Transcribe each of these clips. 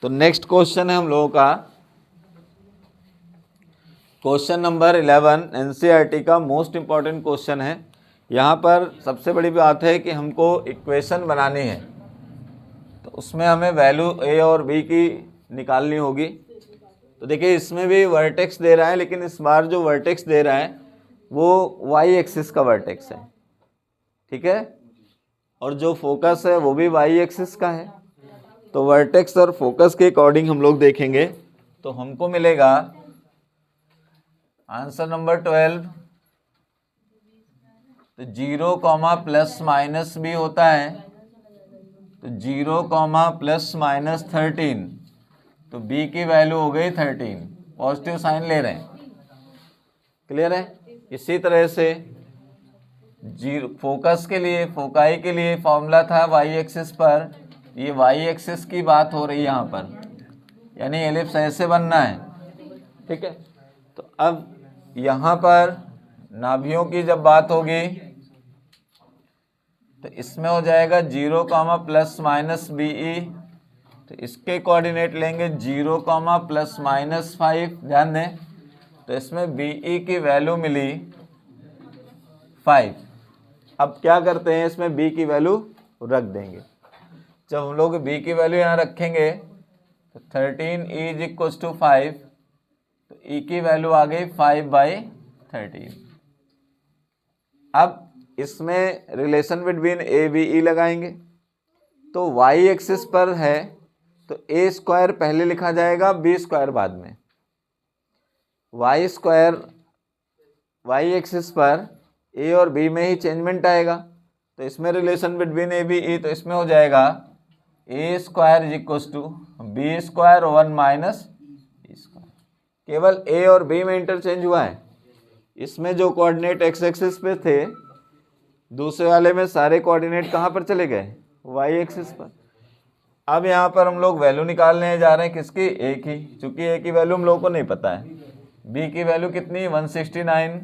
तो next question है हम लोगों का क्वेश्चन नंबर 11, एनसीईआरटी का मोस्ट इम्पॉर्टेंट क्वेश्चन है। यहाँ पर सबसे बड़ी बात है कि हमको इक्वेशन बनानी है, तो उसमें हमें वैल्यू ए और बी की निकालनी होगी। तो देखिए इसमें भी वर्टेक्स दे रहा है, लेकिन इस बार जो वर्टेक्स दे रहा है वो वाई एक्सिस का वर्टेक्स है, ठीक है, और जो फोकस है वो भी वाई एक्सिस का है। तो वर्टेक्स और फोकस के अकॉर्डिंग हम लोग देखेंगे, तो हमको मिलेगा आंसर नंबर 12। तो 0 कॉमा प्लस माइनस भी होता है, तो 0 कॉमा प्लस माइनस 13, तो बी की वैल्यू हो गई 13, पॉजिटिव साइन ले रहे हैं, क्लियर है। इसी तरह से जीरो फोकस के लिए, फोकाई के लिए फॉर्मूला था वाई एक्सिस पर, ये वाई एक्सिस की बात हो रही है यहाँ पर, यानी एलिप्स ऐसे बनना है, ठीक है। तो अब यहाँ पर नाभियों की जब बात होगी तो इसमें हो जाएगा 0 comma plus minus b e, तो इसके कोऑर्डिनेट लेंगे 0 कॉमा प्लस माइनस 5, ध्यान दें। तो इसमें बी ई की वैल्यू मिली 5। अब क्या करते हैं, इसमें बी की वैल्यू रख देंगे। जब हम लोग बी की वैल्यू यहाँ रखेंगे तो 13 इज इक्व टू 5, तो ई की वैल्यू आ गई 5/13। अब इसमें relation between a b e लगाएंगे, तो वाई एक्सिस पर है तो ए स्क्वायर पहले लिखा जाएगा, बी स्क्वायर बाद में। वाई स्क्वायर वाई एक्सिस पर ए और बी में ही चेंजमेंट आएगा, तो इसमें relation between a b e, तो इसमें हो जाएगा a square is equal to b square 1 minus e square. केवल ए और बी में इंटरचेंज हुआ है। इसमें जो कोऑर्डिनेट एक्स एक्सिस पे थे, दूसरे वाले में सारे कोऑर्डिनेट कहाँ पर चले गए, वाई एक्सिस पर। अब यहाँ पर हम लोग वैल्यू निकालने जा रहे हैं किसकी, ए की, चूंकि ए की वैल्यू हम लोगों को नहीं पता है। बी की वैल्यू कितनी, 169,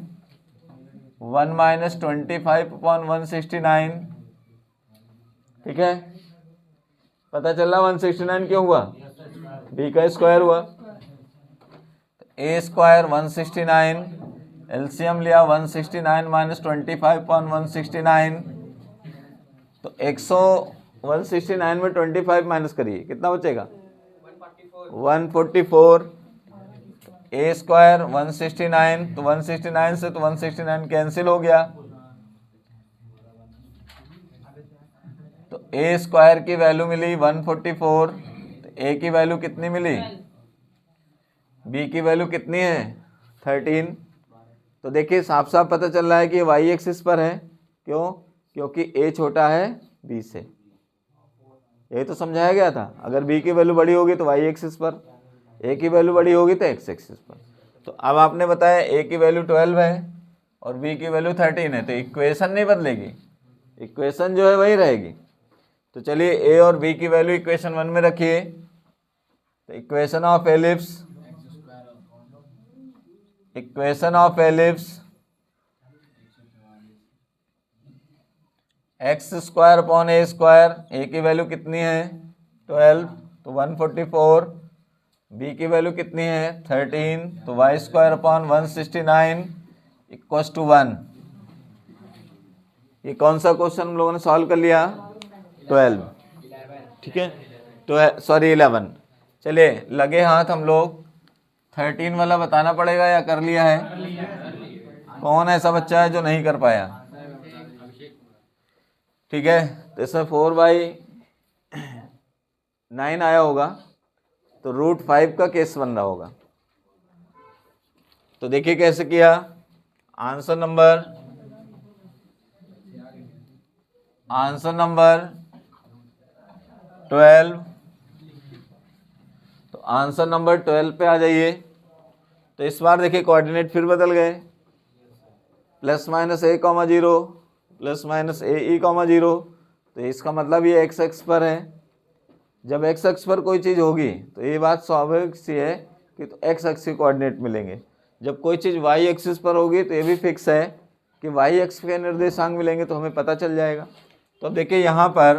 1 माइनस 25/169, ठीक है। पता चल रहा 169 क्यों हुआ, बी का स्क्वायर हुआ। ए स्क्वायर 169, एलसीएम लिया 169 माइनस 25/169, तो 169 में 25 माइनस करिए, कितना बचेगा 144। ए स्क्वायर 169, तो 169 से तो 169 कैंसिल हो गया, तो ए स्क्वायर की वैल्यू मिली 144, तो ए की वैल्यू कितनी मिली, बी की वैल्यू कितनी है 13। तो देखिए साफ साफ पता चल रहा है कि वाई एक्सिस पर है, क्यों, क्योंकि ए छोटा है बी से। यही तो समझाया गया था, अगर बी की वैल्यू बड़ी होगी तो वाई एक्सिस पर, ए की वैल्यू बड़ी होगी तो एक्स एक्सिस पर। तो अब आपने बताया ए की वैल्यू 12 है और बी की वैल्यू 13 है, तो इक्वेशन नहीं बदलेगी, इक्वेशन जो है वही रहेगी। तो चलिए ए और बी की वैल्यू इक्वेशन 1 में रखिए। तो equation of ellipse, equation of ellipse x square upon a square, a की वैल्यू कितनी है 12, तो 144, बी की वैल्यू कितनी है 13, तो y square upon 169 equal to 1। ये कौन सा क्वेश्चन हम लोगों ने सॉल्व कर लिया, 12, ठीक है, तो सॉरी 11। चलिए लगे हाथ हम लोग, 13 वाला बताना पड़ेगा या कर लिया है, कौन ऐसा बच्चा है जो नहीं कर पाया, ठीक है। तो इसमें 4/9 आया होगा, तो √5 का केस बन रहा होगा। तो देखिए कैसे किया, आंसर नंबर 12, तो आंसर नंबर 12 पे आ जाइए। तो इस बार देखिए कोऑर्डिनेट फिर बदल गए, प्लस माइनस ए कॉमा 0, प्लस माइनस ए ई कॉमा 0, तो इसका मतलब ये एक्स एक्स पर है। जब एक्स एक्स पर कोई चीज़ होगी तो ये बात स्वाभाविक सी है कि तो एक्स एक्स के कोऑर्डिनेट मिलेंगे। जब कोई चीज़ वाई एक्सिस पर होगी तो ये भी फिक्स है कि वाई एक्स के निर्देशांक मिलेंगे, तो हमें पता चल जाएगा। तो अब देखिए यहाँ पर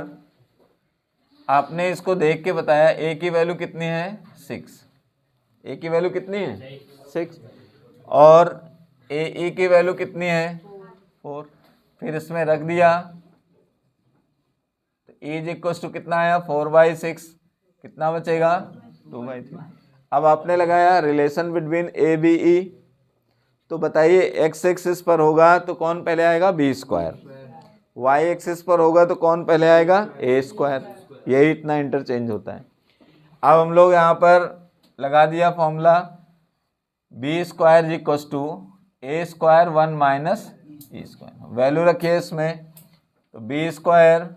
आपने इसको देख के बताया ए की वैल्यू कितनी है 6, ए की वैल्यू कितनी है 6 और ए की वैल्यू कितनी है 4, फिर इसमें रख दिया तो ए इज इक्वल टू कितना आया 4/6, कितना बचेगा 2/3। अब आपने लगाया relation between a b e, तो बताइए एक्स एक्सिस पर होगा तो कौन पहले आएगा बी स्क्वायर, वाई एक्सिस पर होगा तो कौन पहले आएगा ए स्क्वायर, यही इतना इंटरचेंज होता है। अब हम लोग यहाँ पर लगा दिया फॉर्मूला बी स्क्वायर जी equal to a square 1 minus e square, value रखिए इसमें तो बी स्क्वायर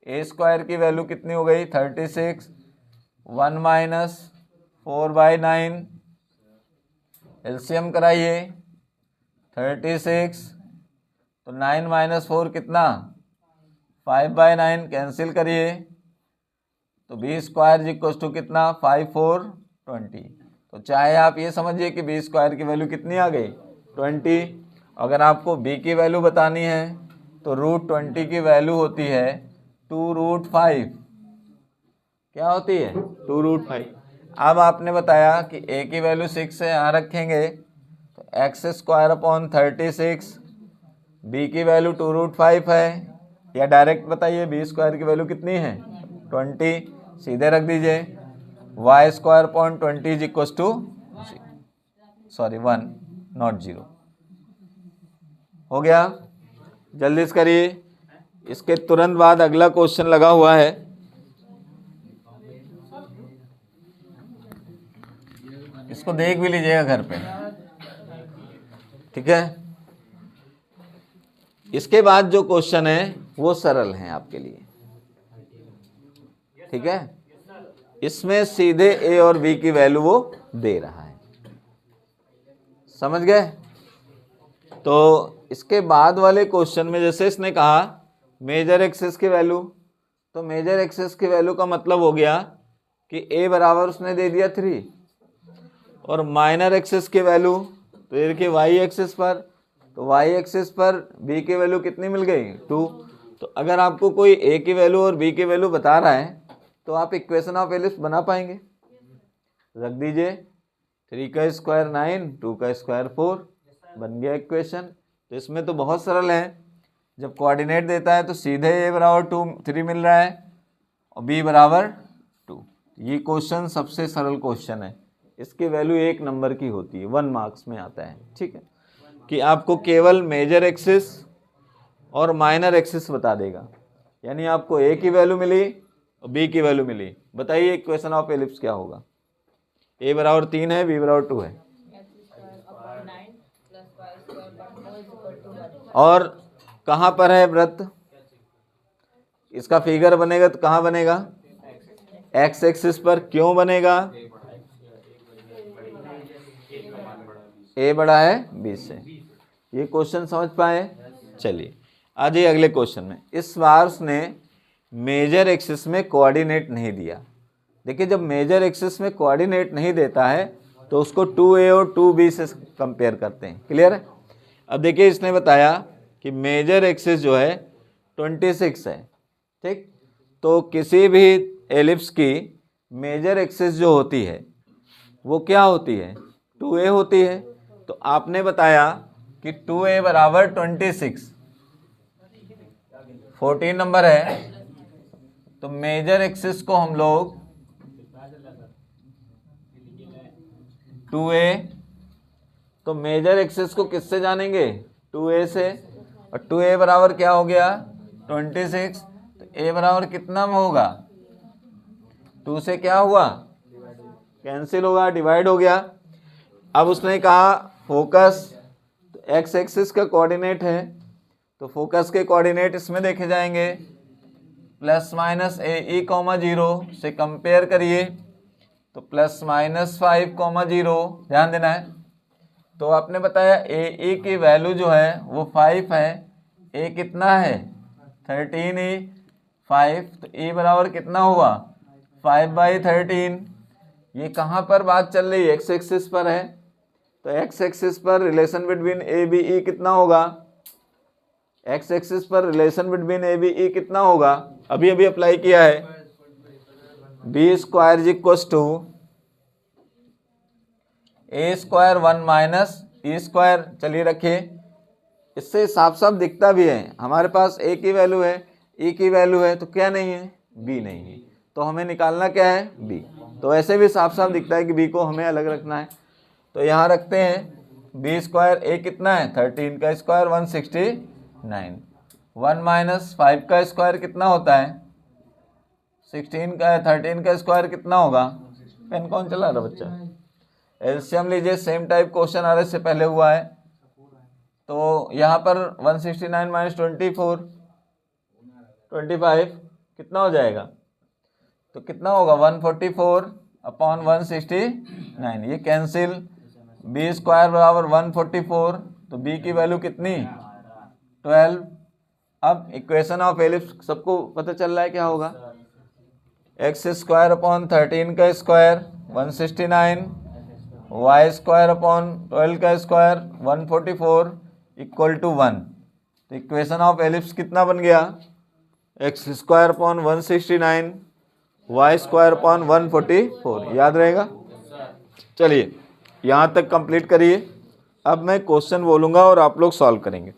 ए स्क्वायर की वैल्यू कितनी हो गई 36, 1 माइनस 4/9, एलसीएम कराइए 36 तो 9 माइनस 4 कितना 5/9, कैंसिल करिए तो बी स्क्वायर जी इक्वल टू कितना 5 4 20। तो चाहे आप ये समझिए कि बी स्क्वायर की वैल्यू कितनी आ गई 20। अगर आपको बी की वैल्यू बतानी है तो √20 की वैल्यू होती है 2√5, क्या होती है 2√5। अब आपने बताया कि ए की वैल्यू 6 है, यहाँ रखेंगे तो x²/36, बी की वैल्यू 2√5 है, या डायरेक्ट बताइए बी स्क्वायर की वैल्यू कितनी है 20, सीधे रख दीजिए y²/20 is equal to 1 not 0। हो गया, जल्दी से करिए। इसके तुरंत बाद अगला क्वेश्चन लगा हुआ है, इसको देख भी लीजिएगा घर पे, ठीक है। इसके बाद जो क्वेश्चन है वो सरल है आपके लिए, ठीक है। इसमें सीधे ए और बी की वैल्यू वो दे रहा है, समझ गए। तो इसके बाद वाले क्वेश्चन में जैसे इसने कहा मेजर एक्सिस की वैल्यू, तो मेजर एक्सिस की वैल्यू का मतलब हो गया कि ए बराबर उसने दे दिया 3, और माइनर एक्सिस की वैल्यू तो ये देखिए वाई एक्सिस पर, तो वाई एक्सिस पर बी की वैल्यू कितनी मिल गई 2। तो अगर आपको कोई ए की वैल्यू और बी की वैल्यू बता रहा है तो आप इक्वेशन ऑफ एलिप्स बना पाएंगे। रख दीजिए 3 का स्क्वायर 9, 2 का स्क्वायर 4, बन गया इक्वेशन। तो इसमें तो बहुत सरल है, जब कोऑर्डिनेट देता है तो सीधे ए बराबर 3 मिल रहा है और बी बराबर 2। ये क्वेश्चन सबसे सरल क्वेश्चन है, इसकी वैल्यू 1 नंबर की होती है, 1 मार्क्स में आता है, ठीक है। कि आपको केवल मेजर एक्सिस और माइनर एक्सिस बता देगा, यानी आपको ए की वैल्यू मिली और बी की वैल्यू मिली। बताइए इक्वेशन ऑफ एलिप्स क्या होगा। ए बराबर 3 है, बी बराबर 2 है, और कहाँ पर है वृत्त, इसका फिगर बनेगा तो कहाँ बनेगा एक्स एक्सिस पर। क्यों बनेगा, ए बड़ा है बी से। ये क्वेश्चन समझ पाए। चलिए आ जाइए अगले क्वेश्चन में। इस बार उसने मेजर एक्सिस में कोऑर्डिनेट नहीं दिया। देखिए जब मेजर एक्सिस में कोऑर्डिनेट नहीं देता है तो उसको 2a और 2b से कंपेयर करते हैं, क्लियर है। अब देखिए इसने बताया कि मेजर एक्सिस जो है 26 है, ठीक। तो किसी भी एलिप्स की मेजर एक्सिस जो होती है वो क्या होती है 2a होती है। तो आपने बताया कि 2a बराबर 26, 14 नंबर है। तो मेजर एक्सिस को हम लोग 2a, तो मेजर एक्सिस को किससे जानेंगे 2a से, और 2a बराबर क्या हो गया 26। तो a बराबर कितना में होगा 2 से क्या हुआ कैंसिल होगा, डिवाइड हो गया। अब उसने कहा फोकस, तो एक्स एक्सिस का कोऑर्डिनेट है तो फोकस के कोऑर्डिनेट इसमें देखे जाएंगे ±AE, 0 से कंपेयर करिए तो ±5, 0 ध्यान देना है। तो आपने बताया AE की वैल्यू जो है वो 5 है, A कितना है 13 ही 5, तो E बराबर कितना हुआ 5/13। ये कहाँ पर बात चल रही है एक्स एक्सिस पर है, तो एक्स एक्सिस पर रिलेशन बिटवीन ABE कितना होगा, एक्स एक्सिस पर रिलेशन बिटवीन ABE कितना होगा, अभी अभी अप्लाई किया है b square is equals to a square 1 minus e square. चलिए रखिए, इससे साफ साफ दिखता भी है, हमारे पास ए की वैल्यू है, ई की वैल्यू है, तो क्या नहीं है, बी नहीं है। तो हमें निकालना क्या है, बी। तो ऐसे भी साफ साफ दिखता है कि बी को हमें अलग रखना है। तो यहाँ रखते हैं बी स्क्वायर, ए कितना है 13 का स्क्वायर 169, 1 माइनस 5 का स्क्वायर कितना होता है 16 का, 13 का स्क्वायर कितना होगा, पेन कौन चला रहा बच्चा, एलसीएम लीजिए, सेम टाइप क्वेश्चन आ रहे से पहले हुआ है। तो यहाँ पर 169 माइनस 24 25 कितना हो जाएगा, तो कितना होगा 144 अपॉन 169, ये कैंसिल, बी स्क्वायर बराबर 144, तो बी की वैल्यू कितनी 12। अब इक्वेशन ऑफ एलिप्स सबको पता चल रहा है क्या होगा, एक्स स्क्वायर अपॉन 13 का स्क्वायर 169, वाई स्क्वायर अपॉन 12 का स्क्वायर 144 इक्वल टू 1। तो इक्वेशन ऑफ एलिप्स कितना बन गया, x square upon 169, y square upon 144, याद रहेगा। चलिए यहाँ तक कंप्लीट करिए, अब मैं क्वेश्चन बोलूँगा और आप लोग सॉल्व करेंगे।